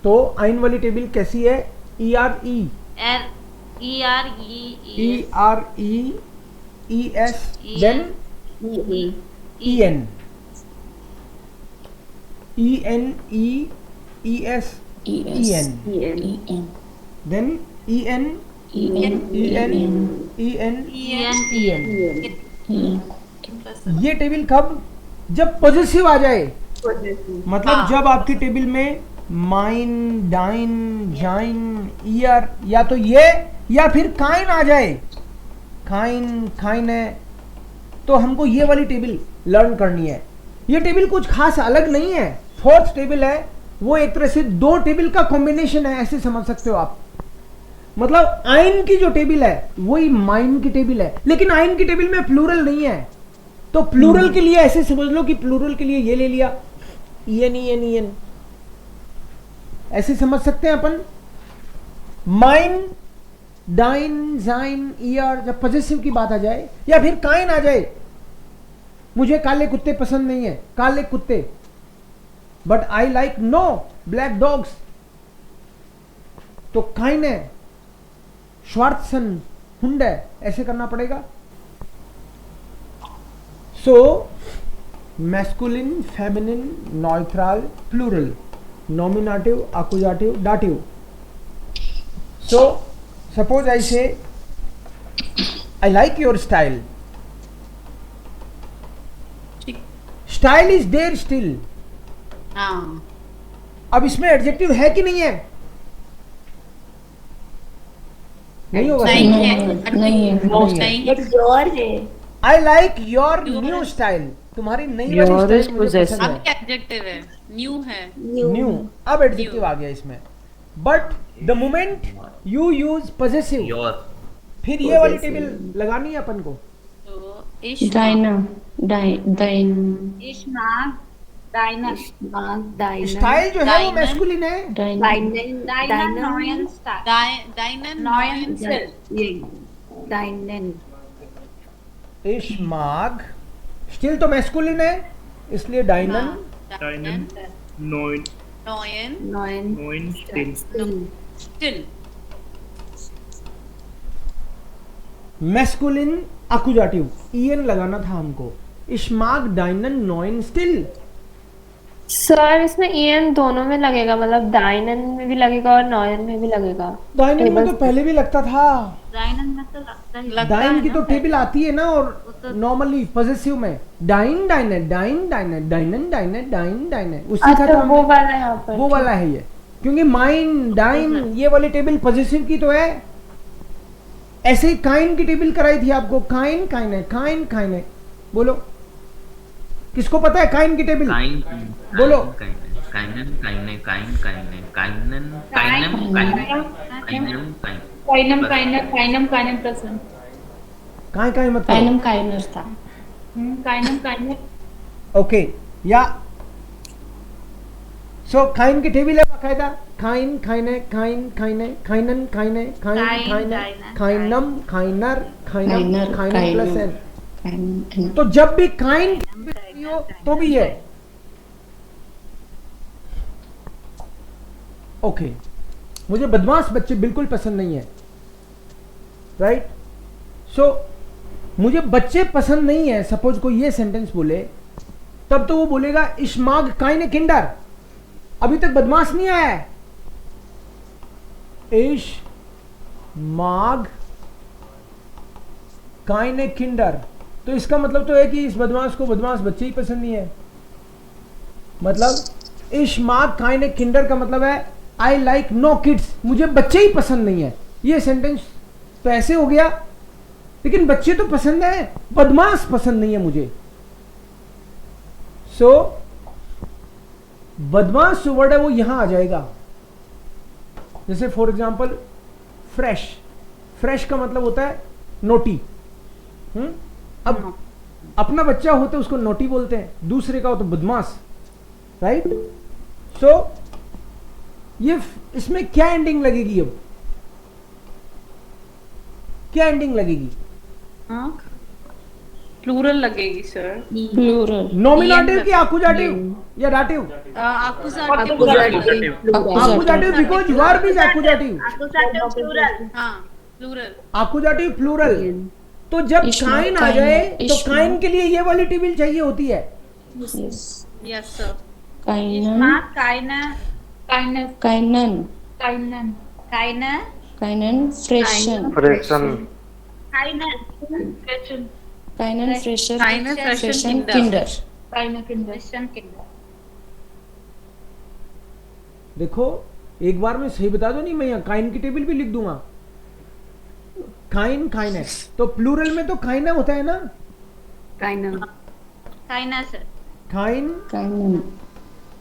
तो आइन वाली टेबल कैसी है? E R E S then E N then E N. ये टेबल कब? जब पॉजिटिव आ जाए, मतलब जब आपकी टेबल में माइन, डाइन, जाइन, ईयर या तो ये या फिर काइन आ जाए, काइन, काइन है, तो हमको ये वाली टेबल लर्न करनी है। ये टेबल कुछ खास अलग नहीं है, फोर्थ टेबल है, वो एक तरह से दो टेबल का कॉम्बिनेशन है, ऐसे समझ सकते हो आप। मतलब आइन की जो टेबल है वही माइन की टेबल है, लेकिन आइन की टेबल में प्लूरल नहीं है। तो प्लूरल के लिए ऐसे समझ लो कि प्लूरल के लिए ये ले लिया, ईएन, ऐसे समझ सकते हैं अपन। माइन, डाइन, जाइन, ईयर, जब पॉजिटिव की बात आ जाए या फिर काइन आ जाए, मुझे काले कुत्ते पसंद नहीं है, काले कुत्ते, but I like no black dogs, तो काइन है, श्वार्ट्सन हुंड है, ऐसे करना पड़ेगा। So masculine, feminine, neutral, plural, nominative, accusative, dative. So suppose I say I like your style, style is there still. अब इसमें एडजेक्टिव है कि नहीं है? नहीं होगा, I like your new style, तुम्हारी नई वाली स्टाइल मुझे पसंद है। अब एडजेक्टिव है, न्यू है, न्यू, अब एडजेक्टिव आ गया इसमें। But the moment you use possessive, फिर ये वाली टेबल लगानी है अपन को। स्टाइल जो है वो मैस्कुलिन है, इश्माग स्टिल तो मैस्कुलिन है, इसलिए डाइनन, नॉयन, स्टिल। मैस्कुलिन एक्यूजेटिव, ईएन लगाना था हमको। इश्माग, डाइनन, नॉयन, स्टिल। सर इसमें ईएन दोनों में लगेगा, मतलब डाइनन में भी लगेगा और नॉयन में भी लगेगा। डाइनन में तो पहले भी लगता था, डाइनन में तो लगता है, डाइन की तो टेबल आती है ना, और नॉर्मली पॉजेसिव में डाइन, डाइनन, डाइन, डाइनन, डाइनन, डाइनन, डाइन, डाइनन, उसी का अच्छा, वो वाला है यहाँ पर, वो वाला है ये। क्योंकि माइन, डाइन, ये वाली टेबल पॉजेसिव की तो है। ऐसे ही काइन की टेबल कराई थी आपको, काइन, काइन है, काइन, काइन है, बोलो किसको पता है काइन की टेबल? बोलो। काइन मतलब ओके, या सो काइन की टेबल है बाकायदा, काइन, खाइने, काइन, खाइने, खाइनन, खाइने, खाइन, खाइने, खाइनम, खाइनर, खाइनम, खाइनर प्लस एन। तो जब भी काइन हो तो भी है। ओके, मुझे बदमाश बच्चे बिल्कुल पसंद नहीं है, राइट? सो मुझे बच्चे पसंद नहीं है, सपोज कोई ये सेंटेंस बोले, तब तो वो बोलेगा इश्माग काइने किंडर। अभी तक बदमाश नहीं आया है। इश्माग काइने किंडर, तो इसका मतलब तो है कि इस बदमाश को बदमाश बच्चे ही पसंद नहीं है। मतलब इश्माग काइने किंडर का मतलब है आई लाइक नो किड्स, मुझे बच्चे ही पसंद नहीं है। ये सेंटेंस तो ऐसे हो गया, लेकिन बच्चे तो पसंद है, बदमाश पसंद नहीं है मुझे। सो बदमाश जो वर्ड है वो यहां आ जाएगा। जैसे फॉर एग्जाम्पल फ्रेश, फ्रेश का मतलब होता है नोटी। अब अपना बच्चा हो तो उसको नोटी बोलते हैं, दूसरे का हो तो बदमाश, राइट? सो ये इसमें क्या एंडिंग लगेगी? अब क्या एंडिंग लगेगी? प्लूरल लगेगी सर। प्लूरल। नॉमिनेटिव की एक्यूजेटिव? या dative? accusative Accusative because verb is accusative. accusative plural हाँ plural Accusative plural. तो जब इश्मा, काइन आ काइन, जाए तो इश्मा। काइन के लिए ये वाली टेबल चाहिए होती है. Yes. yes sir Kainan. kaina Kainan. kaina Kainan freshen. Freshen kaina Kainan fresher. Kainan freshen freshen Kinder. Kinder. देखो एक बार में सही बता दो, नहीं मैं यहाँ काइन की टेबल भी लिख दूंगा. काइन काइन है तो प्लूरल में तो काइना होता है ना. kaina sir काइन Kainan.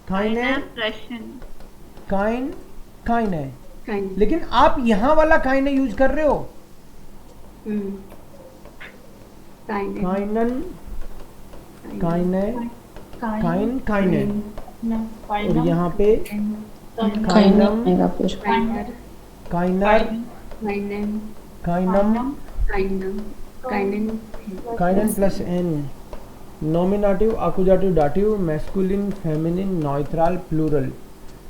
काइन है, freshen काइन काइन है. लेकिन आप यहाँ वाला काइन यूज कर रहे हो. काइनन काइने काइन काइने और यहाँ पे Kainan काइनम आएगा फिर. काइनर काइनम काइनन प्लस एन. Nominative accusative dative masculine feminine neutral plural.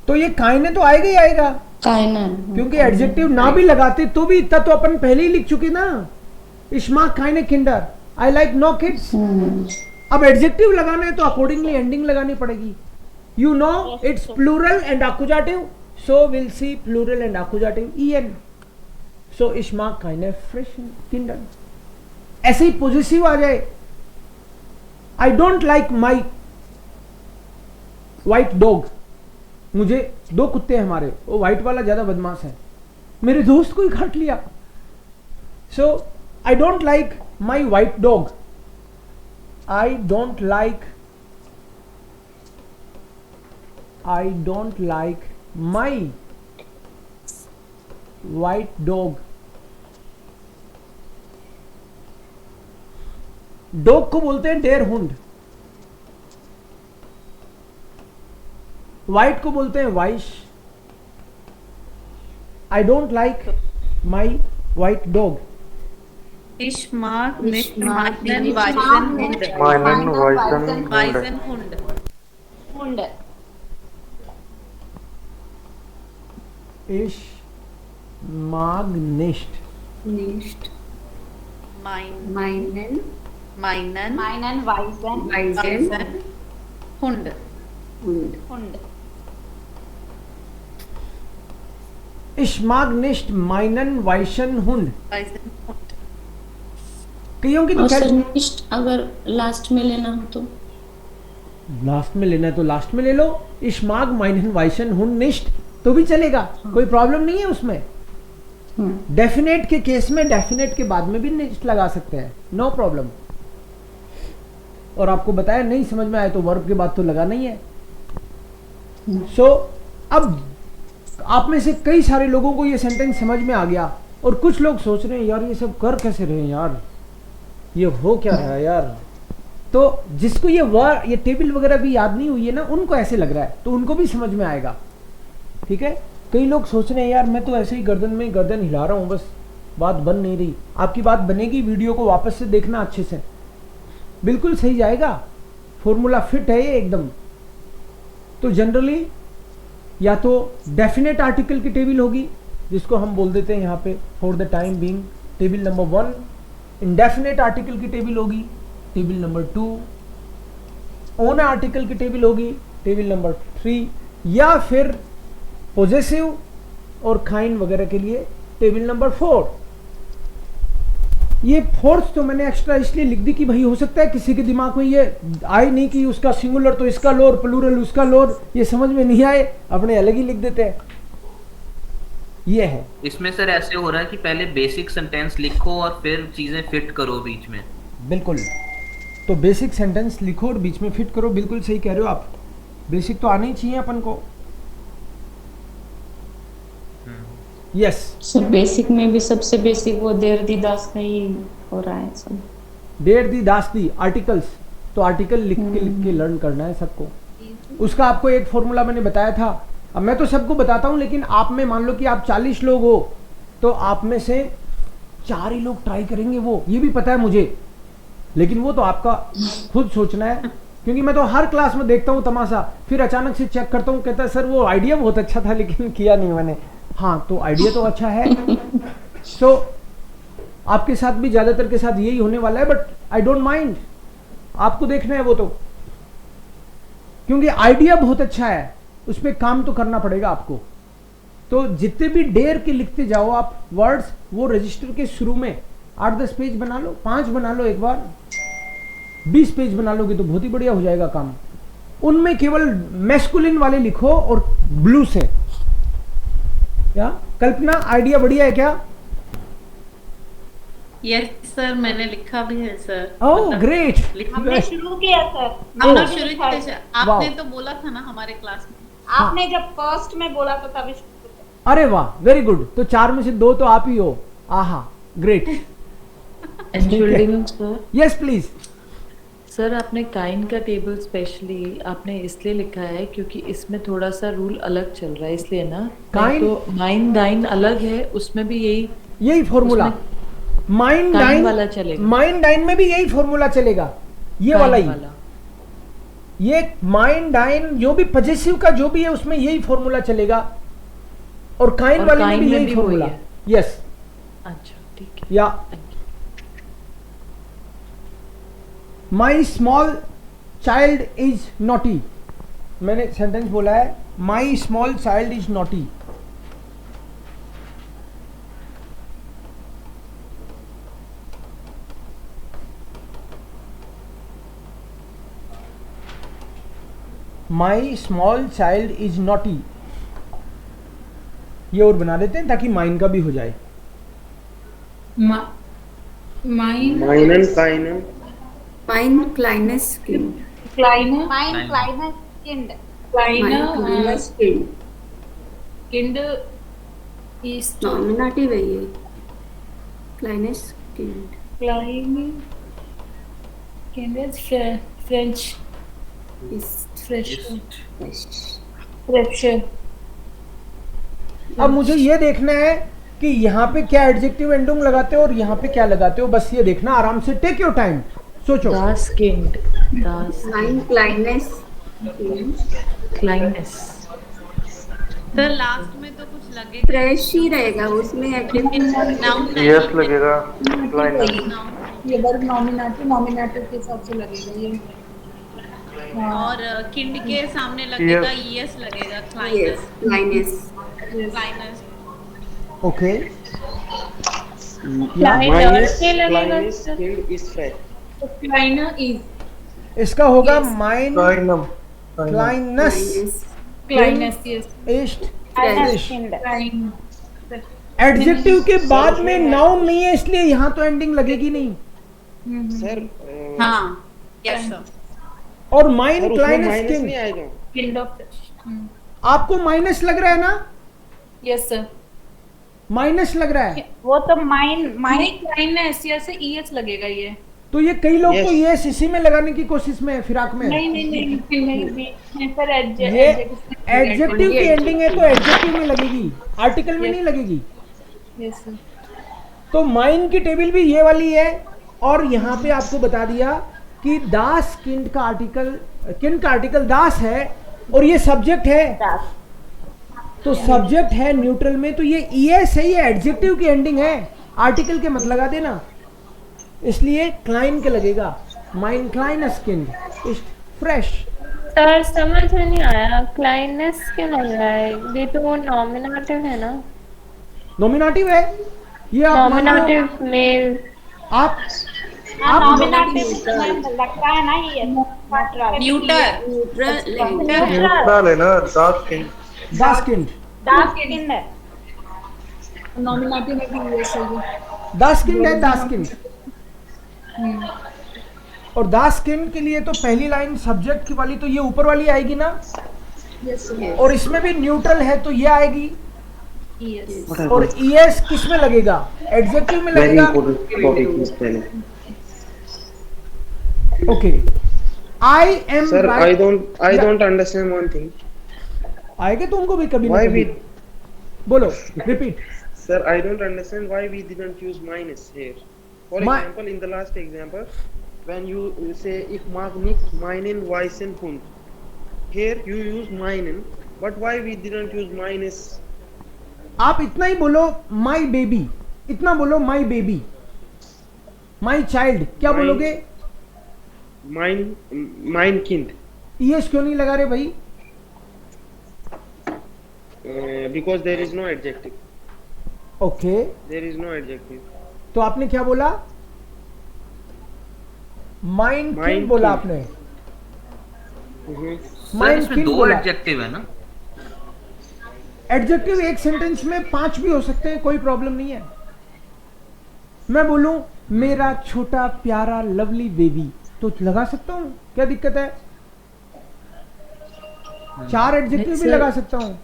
तो ये काइने तो आएगा ही आएगा Kainan. क्योंकि एडजेक्टिव ना भी लगाते तो भी इतना तो अपन पहले ही लिख चुके ना. इश्मा काइने किंडर आई लाइक नो किड्स. अब एडजेक्टिव लगाना है तो अकॉर्डिंगली एंडिंग लगानी पड़ेगी. You know it's plural and accusative, so we'll see plural and accusative en. So Ishma kind of fresh kinder. ऐसे ही possessive आ जाए. I don't like my white dog. मुझे दो कुत्ते हैं हमारे, वो व्हाइट वाला ज्यादा बदमाश है, मेरे दोस्त को ही काट लिया. So I don't like my white dog. I don't like my white dog. Dog को बोलते हैं डेयर हुंड. व्हाइट को बोलते हैं वाइश. I don't like my white dog. Ich mag nicht meinen weißen Hund. माइनन वाइसन Weißen Hund. Ich mag nicht Meinen weißen Hund. Ich mag nicht meinen weißen Hund. Weißen Hund. कईयों की तो और सर खैर निष्ठ अगर लास्ट में लेना हो तो लास्ट में लेना है तो लास्ट में ले लो. Ich mag meinen weißen Hund nicht तो भी चलेगा, कोई प्रॉब्लम नहीं है उसमें. डेफिनेट के केस में डेफिनेट के बाद में भी निष्ठ लगा सकते हैं, नो प्रॉब्लम. और आपको बताया नहीं समझ में आए तो वर्ब के बाद तो लगाना ही है. सो अब आप में से कई सारे लोगों को ये सेंटेंस समझ में आ गया और कुछ लोग सोच रहे हैं यार ये सब कर कैसे रहे हैं यार, ये हो क्या रहा है यार. तो जिसको ये टेबल वगैरह भी याद नहीं हुई है ना, उनको ऐसे लग रहा है तो उनको भी समझ में आएगा. ठीक है. कई लोग सोच रहे हैं यार मैं तो ऐसे ही गर्दन हिला रहा हूँ, बस बात बन नहीं रही. आपकी बात बनेगी, वीडियो को वापस से देखना अच्छे से, बिल्कुल सही जाएगा. फॉर्मूला फिट है ये एकदम. तो जनरली या तो डेफिनेट आर्टिकल की टेबल होगी जिसको हम बोल देते हैं यहाँ पे for the time being table number 1. Indefinite article की टेबल होगी टेबल नंबर 2. ओन आर्टिकल की टेबल होगी टेबल नंबर 3. या फिर पोजेसिव और काइन वगैरह के लिए टेबल नंबर 4. ये फोर्थ तो मैंने एक्स्ट्रा इसलिए लिख दी कि भाई हो सकता है किसी के दिमाग में ये आए नहीं कि उसका सिंगुलर तो इसका लोर, प्लूरल उसका लोर, ये समझ में नहीं आए, अपने अलग ही लिख देते हैं. ये है. इसमें सर ऐसे हो रहा है कि पहले बेसिक सेंटेंस लिखो और फिर चीजें फिट करो बीच में. बिल्कुल. तो बेसिक सेंटेंस लिखो और बीच में फिट करो. बिल्कुल सही कह रहे हो आप. बेसिक तो आना ही चाहिए अपन को. यस. सर बेसिक में भी सबसे बेसिक वो देर दी दास का ही हो रहा है सब. देर दी दास दी आर्टिकल्स, तो आर्टिकल लिख के लर्न करना है सबको. उसका आपको एक फॉर्मूला मैंने बताया था. अब मैं तो सबको बताता हूं, लेकिन आप में मान लो कि आप 40 लोग हो तो आप में से 4 ही लोग ट्राई करेंगे. वो ये भी पता है मुझे, लेकिन वो तो आपका खुद सोचना है क्योंकि मैं तो हर क्लास में देखता हूँ तमाशा, फिर अचानक से चेक करता हूँ, कहता है सर वो आइडिया बहुत अच्छा था लेकिन किया नहीं मैंने। हाँ, तो आइडिया तो अच्छा है। सो आपके साथ भी ज़्यादातर के साथ यही होने वाला है, बट आई डोंट माइंड, आपको देखना है वो तो, क्योंकि आइडिया बहुत अच्छा है, उस पर काम तो करना पड़ेगा आपको। तो जितने भी डेयर के लिखते जाओ आप वर्ड्स, वो रजिस्टर के शुरू में 8-10 पेज बना लो, 5 बना लो, एक बार 20 पेज बना लोगे तो बहुत ही बढ़िया हो जाएगा काम। उनमें केवल मैस्कुलिन वाले लिखो और ब्लू से। क्या कल्पना, आइडिया बढ़िया है क्या? यस सर, मैंने लिखा भी है सर। ओह ग्रेट, हमने शुरू किया सर। हमने शुरू किया सर। आपने तो बोला था ना हमारे क्लास में, आपने जब फर्स्ट में बोला तो तभी शुरू किया। अरे वाह, वेरी गुड। तो 4 में से 2 तो आप ही हो। आहा, ग्रेट। यस प्लीज सर, आपने काइंड का टेबल स्पेशली आपने इसलिए लिखा है क्योंकि इसमें थोड़ा सा रूल अलग चल रहा है, इसलिए ना। काइंड तो माइन दाइन अलग है, उसमें भी यही फॉर्मूला। माइन डाइन वाला चलेगा, माइन डाइन में भी यही फॉर्मूला चलेगा, ये वाला ही। ये माइन डाइन जो भी पजेसिव का जो भी है उसमें यही फॉर्मूला चलेगा, और काइंड वाले में भी यही फॉर्मूला। यस, अच्छा ठीक है। या my small child is naughty, मैंने सेंटेंस बोला है, my small child is naughty. My small child is naughty, ये और बना देते हैं ताकि माइन का भी हो जाए। Mein kleines Kind. Mein kleines Kind. Kleines Kind. Kind is Nominative है ये. Kleines Kind. Kind is French. Fresh. अब मुझे ये देखना है कि यहाँ पे क्या एडजेक्टिव एंडिंग लगाते हो और यहाँ पे क्या लगाते हो, बस ये देखना आराम से। टेक योर टाइम, सोचो। Das Kind, das Mein kleines Kleines। Sir last में तो कुछ लगेगा, फ्रेश ही रहेगा उसमें, नाउन यस लगेगा। ये वर्ब नॉमिनेटिव के हिसाब से लगेगा ये। और किंड के सामने लगेगा ईएस लगेगा, Kleines. ओके, Kleiner is इसका होगा माइन क्लाइनस Kleines, yes. इस्ट। Klein. एडजेक्टिव के बाद में नाउन नहीं है, इसलिए यहाँ तो एंडिंग लगेगी नहीं। सर हाँ, यस सर। और माइन क्लाइनस नहीं किंग, आएगा। Kind of. आपको माइनस लग रहा है ना? Yes sir. माइनस लग रहा है, वो तो माइन Kleines या से ES लगेगा ये। तो ये कई लोग को ये इसी में लगाने की कोशिश में है, फिराक में। नहीं सर, ये एडजेक्टिव की एंडिंग है तो एडजेक्टिव में लगेगी, आर्टिकल में नहीं लगेगी। Yes sir. तो माइन की टेबल भी ये वाली है, और यहाँ पे आपको बता दिया कि दास किंड का आर्टिकल दास है, और ये सब्जेक्ट है, तो सब्जेक्ट है न्यूट्रल में, तो ये ईएस है, ये एडजेक्टिव की एंडिंग है, आर्टिकल के मत लगा देना, इसलिए क्लाइन के लगेगा। माइन क्लाइनस किंड इज फ्रेश। सर समझ में नहीं आया, क्लाइनेस क्यों लग रहा है? ये तो नॉमिनेटिव है ना? नॉमिनेटिव है ये, आप नॉमिनेटिव मेल। आप नॉमिनेटिव लगता है ना ये न्यूट्रल है ना, दास किंड है। नॉमिनेटिव में भी ये सही है। दास किंड है, दास किंड। और दास किंड के लिए तो पहली लाइन सब्जेक्ट की वाली तो ये ऊपर वाली आएगी ना, और इसमें भी न्यूट्रल है तो ये आएगी। और ईएस किस में लगेगा? एडजेक्टिव में लगेगा। Okay, I am sir I don't understand one thing. आएगा तो उनको भी कभी Why ना कभी। बोलो, repeat. Sir, I don't understand why we didn't use minus here. For example, in the last example, when you say ich mag nicht meinen weißen Hund. Here you use meinen, but why we didn't use meines? आप इतना ही बोलो my baby, इतना बोलो my baby, my child, क्या Mein- बोलोगे? mein Kind. ES क्यों नहीं लगा रहे भाई? Because there is no adjective. Okay, There is no adjective. तो आपने क्या बोला? माइंड Mind किंग बोला king. आपने। Mhm. सर माइंड इसमें किंग दो बोला। एडजेक्टिव है ना? एडजेक्टिव एक सेंटेंस में 5 भी हो सकते हैं, कोई प्रॉब्लम नहीं है। मैं बोलूं मेरा छोटा प्यारा लवली बेबी, तो लगा सकता हूं, क्या दिक्कत है? 4 एडजेक्टिव नहीं भी सर, लगा सकता हूं।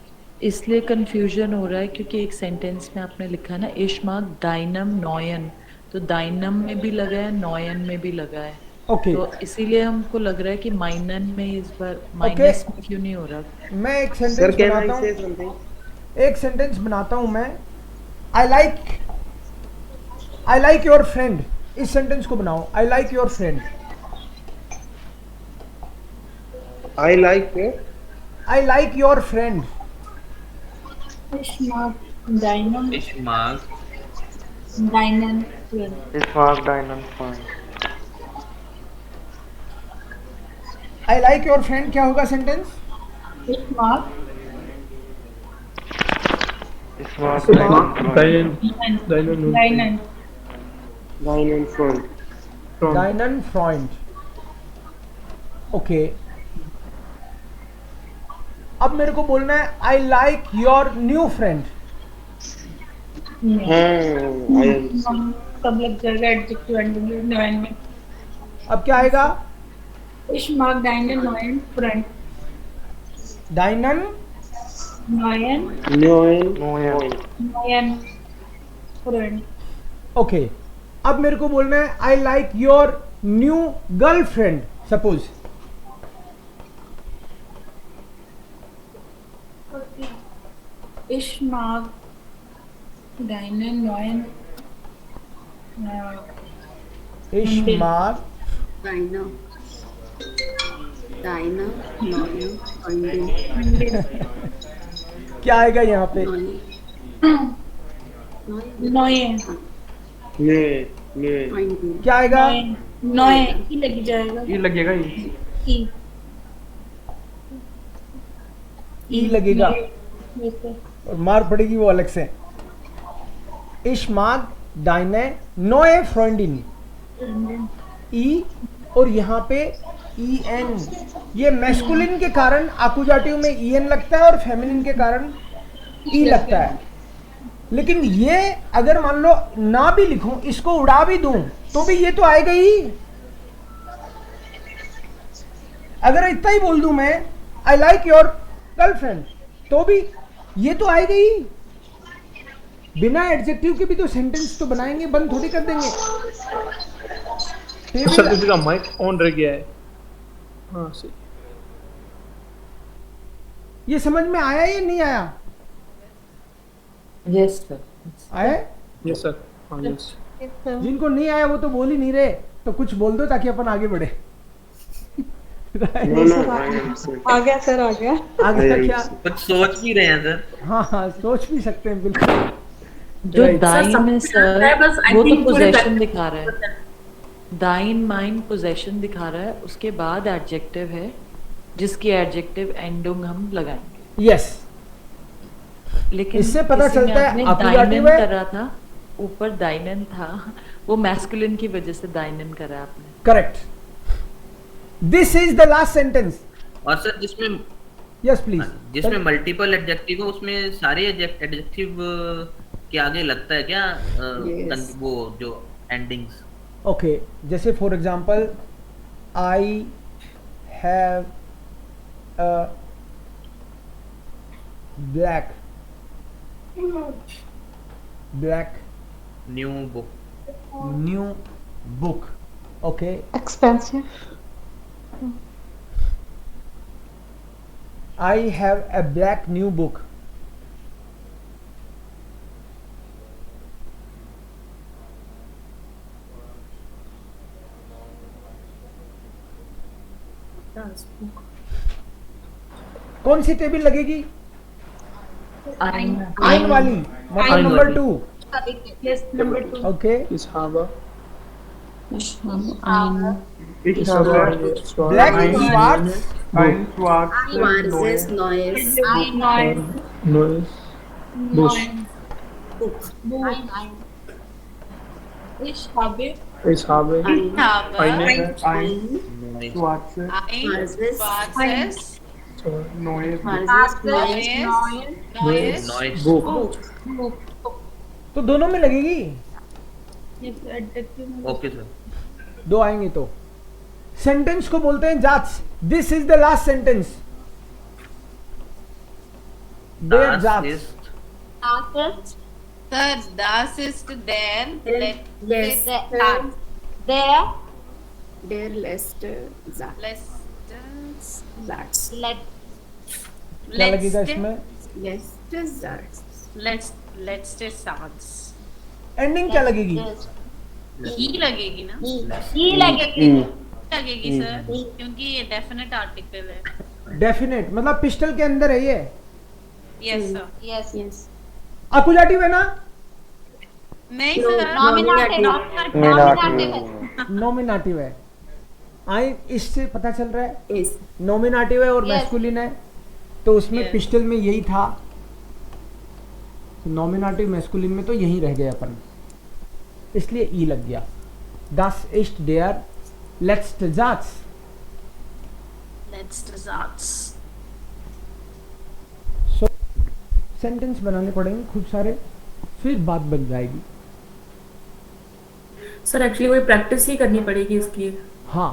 इसलिए कंफ्यूजन हो रहा है क्योंकि एक सेंटेंस में आपने लिखा ना इश्माक डाइनम नॉयन, तो डाइनम में भी लगा है, नॉयन में भी लगा है। ओके, तो इसीलिए हमको लग रहा है कि माइनन में इस बार माइनस में क्यों नहीं हो रहा? मैं एक Sir, सेंटेंस can I बनाता say हूं, something? एक सेंटेंस बनाता हूं मैं। आई लाइक योर फ्रेंड, इस सेंटेंस को बनाओ। आई like your friend, I like your I like your friend. Ich mag deinen, Ich mag deinen Friend. Ich mag deinen Freund. I like your friend क्या होगा sentence? Ich mag Ich mag deinen, deinen. deinen Freund. डाइनन फ्रॉइंड। Okay, अब मेरे को बोलना है I like your new friend. कब लग जाएगा एडजेक्टिव एंडिंग नॉयन में? अब क्या आएगा? Ich mag deinen neuen Freund. डाइनन Neuen, neuen Freund. Okay, अब मेरे को बोलना है I like your new girlfriend suppose. Ich mag deinen neuen इश्माक Deiner. Deiner neue Freundin. क्या आएगा यहाँ पे? neue Freundin. क्या आएगा? neue ही लग जाएगा। ये लगेगा ई ई लगेगा और मार पड़ेगी वो अलग से। इश्माक डाइने नोए फ्रेंडिन, ई और यहाँ पे ई एन, ये मैस्कुलिन के कारण आकुजाटिव में ई एन लगता है और फेमिनिन के कारण ई लगता है। लेकिन ये अगर मान लो ना भी लिखूं, इसको उड़ा भी दूं, तो भी ये तो आएगा ही। अगर इतना ही बोल दूं मैं आई लाइक योर गर्लफ्रेंड, तो भी ये तो आएगा ही। बिना एडजेक्टिव के भी तो सेंटेंस तो बनाएंगे, बंद थोड़ी कर देंगे। सर किसी का माइक ऑन रह गया है। हाँ सही। ये समझ में आया या नहीं आया? Yes sir. आया? Yes sir. हाँ यस। जिनको नहीं आया वो तो बोल ही नहीं रहे, तो कुछ बोल दो ताकि अपन आगे बढ़े। आ गया सर, आ गया। आ गया क्या? कुछ सोच भी रहे हैं सर। हाँ हाँ, सोच भी सकते हैं बिल्कुल। जो Right. दाइन में सर है, बस I वो तो think पूरे पोजेशन दिखा रहा है। दाइन माइन पोजेशन दिखा रहा है, उसके बाद एडजेक्टिव है जिसकी एडजेक्टिव एंडिंग हम लगाएंगे। यस, लेकिन इससे पता किसी में चलता है आपने accusative डाइनन है। करा था, ऊपर डाइनन था, वो मैस्कुलिन की वजह से डाइनन करा आपने। Correct. This is the last sentence. और सर जिसमें यस प्लीज, जिसमें मल्टीपल एडजेक्टिव है उसमें सारे एडजेक्टिव के आगे लगता है क्या Yes. वो जो एंडिंग्स? ओके, जैसे for example I have a black new book. Okay, Expensive. I have a black new book. कौन सी टेबल लगेगी? Ein. आइन वाली, मतलब आइन नंबर वाली। 2। Yes, number 2. Okay, Ich habe ein Ich habe black schwarz, ein schwarzes Schwarzes neues neues Ein neues neues Buch. Buch. Buch. Ich habe Ich habe Ein eine ein schwarzes schwarzes neues schwarzes neues Noise. Buch. तो दोनों में लगेगी, okay sir. दो आएंगे तो। Sentence को बोलते हैं जाच। This is the last sentence. देयर Das जाच। ist Sir, das ist der letzte der letzte Satz. क्या लगेगा इसमें? Letzte Satz. letzte Satz। Ending क्या लगेगी? ही लगेगी ना? ई लगेगी। लगेगी सर, क्योंकि ये डेफिनेट आर्टिकल है। डेफिनेट मतलब पिस्टल के अंदर है ये। Yes sir. Yes. अकुजाटिव है ना? नहीं सर, नॉमिनेटिव है। आई इससे पता चल रहा है Yes. नॉमिनेटिव है और मैस्कुलिन है, तो उसमें Yes. पिस्टल में यही था। नॉमिनेटिव मैस्कुलिन में तो यही रह गए अपन, इसलिए ई लग गया। Das ist der letzte Satz। letzte Satz। सो सेंटेंस बनाने पड़ेंगे खूब सारे, फिर बात बन जाएगी। सर एक्चुअली वही प्रैक्टिस ही करनी पड़ेगी इसकी। हाँ,